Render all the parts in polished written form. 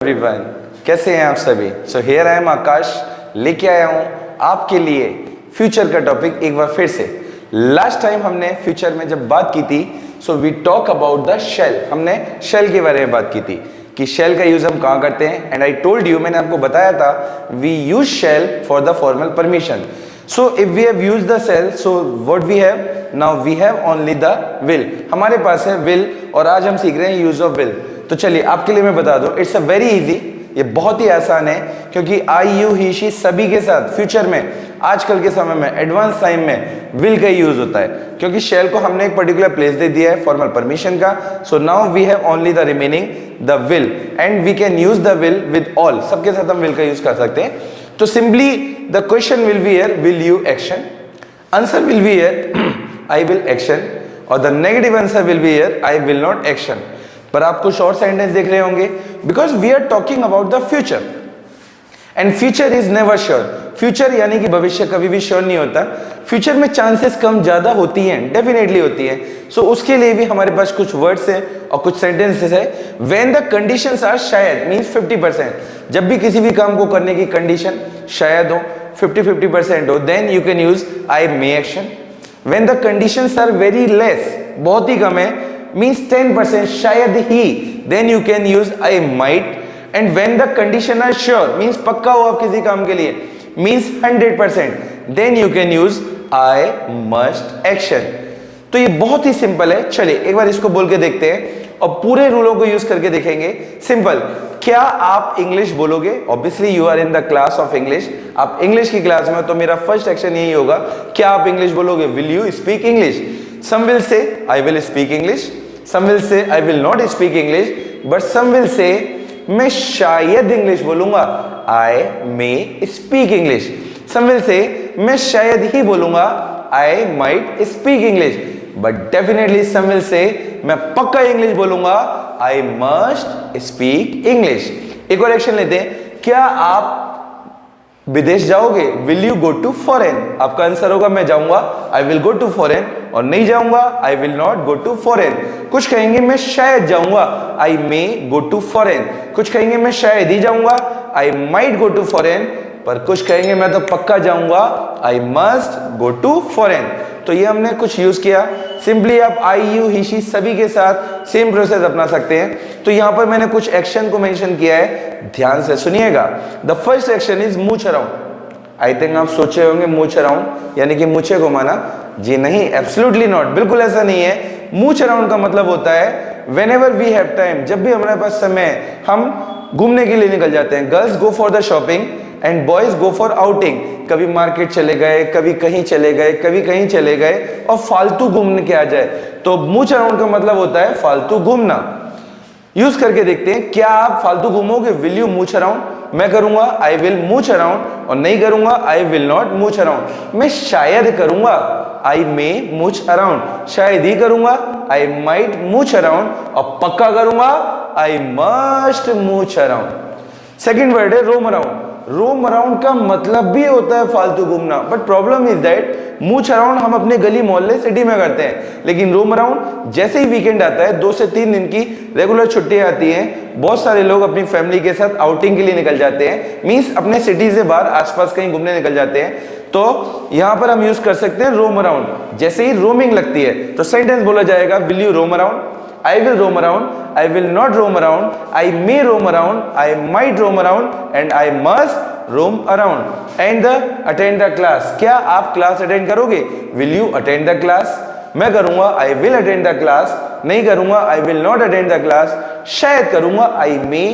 Everyone, कैसे हैं आप सभी। सो हियर आई एम आकाश, लेके आया हूं आपके लिए फ्यूचर का टॉपिक एक बार फिर से। लास्ट टाइम हमने फ्यूचर में जब बात की थी, so we talk about the shall. हमने शेल के बारे में बात की थी कि शेल का यूज हम कहाँ करते हैं। एंड आई टोल्ड यू, मैंने आपको बताया था, we use shall for the formal permission. So if we have used the shall, so what we have now, we have only the will. हमारे पास है विल और आज हम सीख रहे हैं यूज ऑफ विल। तो चलिए आपके लिए मैं बता दूं, इट्स अ वेरी इजी, ये बहुत ही आसान है, क्योंकि आई यू ही शी सभी के साथ फ्यूचर में, आजकल के समय में, एडवांस टाइम में विल का यूज होता है, क्योंकि शेल को हमने एक पर्टिकुलर प्लेस दे दिया है फॉर्मल परमिशन का। So now we have only the remaining the will and we can use the will with all, सबके साथ हम विल का यूज कर सकते हैं। तो simply the question will be here, will you action, answer will be here I will action, और the negative answer will be here I will not action. पर आप कुछ और सेंटेंस देख रहे होंगे, because we are talking about the future and future is never sure. Future यानी कि भविष्य कभी भी श्योर नहीं होता। फ्यूचर में चांसेस कम ज्यादा होती हैं, डेफिनेटली होती है। सो उसके लिए भी हमारे पास कुछ वर्ड्स है और कुछ सेंटेंसेस है। व्हेन द कंडीशंस आर शायद, मींस 50%, जब भी किसी भी काम को करने की कंडीशन शायद हो, 50-50% हो, then you can use I may action. When the conditions are very less, बहुत ही कम है, means 10%, शायद ही, then you can use I might. And when the condition are sure, means पक्का हो आप किसी काम के लिए, means 100%, then you can use I must action. तो ये बहुत ही सिंपल है। चलिए एक बार इसको बोल के देखते हैं और पूरे रूलों को यूज करके देखेंगे। सिंपल, क्या आप इंग्लिश बोलोगे? Obviously you are in the class of English, आप इंग्लिश की क्लास में हो, तो मेरा फर्स्ट एक्शन यही होगा, क्या आप इंग्लिश बोलोगे? Will you speak English? Some will say I will speak English, some will say I will not speak English, but some will say मैं शायद इंग्लिश बोलूंगा, I may speak English. Some will say मैं शायद ही बोलूंगा, I might speak English, but definitely some will say मैं पक्का English बोलूंगा, I must speak English. एक और एक्शन लेते हैं, क्या आप विदेश जाओगे? Will you go to foreign? आपका आंसर होगा मैं जाऊंगा, I will go to foreign, और नहीं जाऊंगा, I will not go to foreign. कुछ कहेंगे मैं शायद जाऊंगा, आई मे गो टू फॉरेन। कुछ कहेंगे मैं शायद ही जाऊंगा, I might go to foreign. पर कुछ कहेंगे मैं तो पक्का जाऊंगा, I must go to foreign. तो ये हमने कुछ यूज किया। सिंपली आप आई यू ही शी सभी के साथ सेम प्रोसेस अपना सकते हैं। तो यहां पर मैंने कुछ एक्शन को मेंशन किया है, ध्यान से सुनिएगा। The first action is mooch around. I think आप सोचे होंगे मूच अराउंड यानी कि मूछे घुमाना। जी नहीं, एब्सोल्युटली नॉट, बिल्कुल ऐसा नहीं है। मूच अराउंड का मतलब होता है व्हेनेवर वी हैव टाइम, जब भी हमारे पास समय है, हम घूमने के लिए निकल जाते हैं। Girls go for the shopping and boys go for outing. कभी मार्केट चले गए, कभी कहीं चले गए, कभी कहीं चले गए और फालतू घूमने के आ जाए, तो मूच अराउंड का मतलब होता है फालतू घूमना। यूज करके देखते हैं, क्या आप फालतू घूमोगे? Will you mooch around? मैं करूंगा आई विल मूच अराउंड, और नहीं करूंगा I will not mooch around. मैं शायद करूंगा, आई मे मूच अराउंड। शायद ही करूंगा, आई माइट मूच अराउंड, और पक्का करूंगा, I must mooch around. Second word है रोम अराउंड। रोम अराउंड का मतलब भी होता है फालतू घूमना, but problem is that mooch around हम अपने गली मोहल्ले सिटी में करते हैं, लेकिन रोम अराउंड जैसे ही वीकेंड आता है, 2 से 3 दिन की रेगुलर छुट्टियां आती हैं, बहुत सारे लोग अपनी फैमिली के साथ आउटिंग के लिए निकल जाते हैं, मींस अपने सिटी से बाहर आसपास कहीं घूमने निकल जाते हैं। तो यहां पर हम यूज कर सकते हैं रोम अराउंड। जैसे ही रोमिंग लगती है तो सेंटेंस बोला जाएगा, will you roam around? I will roam around, I will not roam around, I may roam around, I might roam around, and I must roam around. And the attend the class. क्या आप class attend करोगे? Will you attend the class? मैं करूंगा, I will attend the class. नहीं करूंगा, I will not attend the class. शायद करूंगा, I may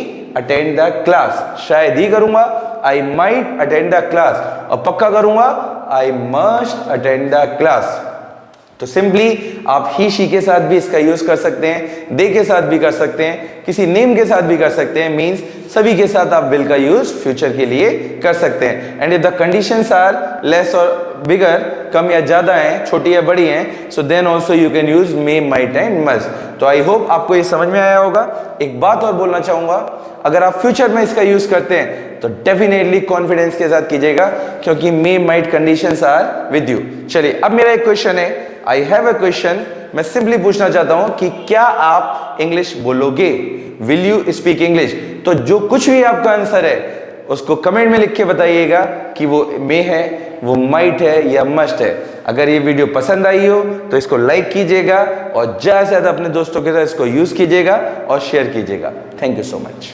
attend the class. शायद ही करूंगा, I might attend the class. और पक्का करूंगा, I must attend the class. तो सिंपली आप ही शी के साथ भी इसका यूज कर सकते हैं, दे के साथ भी कर सकते हैं, किसी नेम के साथ भी कर सकते हैं, मींस सभी के साथ आप विल का यूज फ्यूचर के लिए कर सकते हैं। And if the conditions are less और बिगर, कम या ज्यादा हैं, छोटी या बड़ी हैं, so then also you can use may, might and must. तो आई होप आपको ये समझ में आया होगा। एक बात और बोलना चाहूंगा, अगर आप फ्यूचर में इसका यूज करते हैं तो डेफिनेटली कॉन्फिडेंस के साथ कीजिएगा, क्योंकि may, might conditions are with you. चलिए अब मेरा एक क्वेश्चन है, आई हैव अ क्वेश्चन। मैं सिंपली पूछना चाहता हूं कि क्या आप इंग्लिश बोलोगे? Will you speak English? तो जो कुछ भी आपका आंसर है उसको कमेंट में लिख के बताइएगा कि वो मे है, वो माइट है या मस्ट है। अगर ये वीडियो पसंद आई हो तो इसको लाइक कीजिएगा और ज्यादा से ज्यादा अपने दोस्तों के साथ इसको यूज कीजिएगा और शेयर कीजिएगा। Thank you so much.